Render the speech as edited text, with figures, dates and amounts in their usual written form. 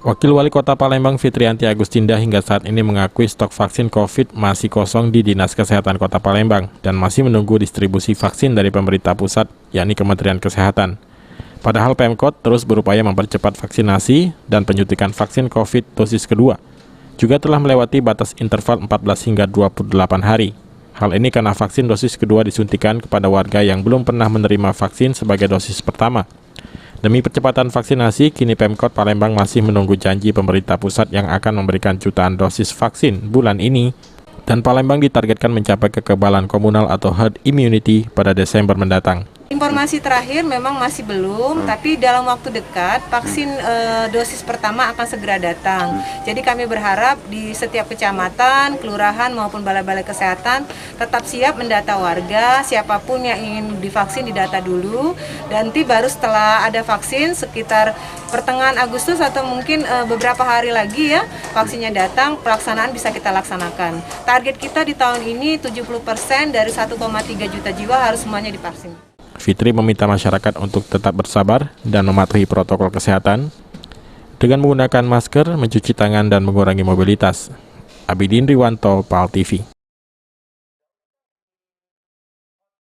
Wakil Wali Kota Palembang Fitrianti Agustinda hingga saat ini mengakui stok vaksin COVID masih kosong di Dinas Kesehatan Kota Palembang dan masih menunggu distribusi vaksin dari pemerintah pusat, yakni Kementerian Kesehatan. Padahal Pemkot terus berupaya mempercepat vaksinasi dan penyuntikan vaksin COVID dosis kedua juga telah melewati batas interval 14 hingga 28 hari. Hal ini karena vaksin dosis kedua disuntikan kepada warga yang belum pernah menerima vaksin sebagai dosis pertama. Demi percepatan vaksinasi, kini Pemkot Palembang masih menunggu janji pemerintah pusat yang akan memberikan jutaan dosis vaksin bulan ini. Dan Palembang ditargetkan mencapai kekebalan komunal atau herd immunity pada Desember mendatang. Informasi terakhir memang masih belum, tapi dalam waktu dekat vaksin dosis pertama akan segera datang. Jadi kami berharap di setiap kecamatan, kelurahan maupun balai-balai kesehatan tetap siap mendata warga, siapapun yang ingin divaksin didata dulu. Dan nanti baru setelah ada vaksin sekitar pertengahan Agustus atau mungkin beberapa hari lagi ya vaksinnya datang, pelaksanaan bisa kita laksanakan. Target kita di tahun ini 70% dari 1,3 juta jiwa harus semuanya divaksin. Fitri meminta masyarakat untuk tetap bersabar dan mematuhi protokol kesehatan dengan menggunakan masker, mencuci tangan, dan mengurangi mobilitas. Abidin Riwanto, PAL TV.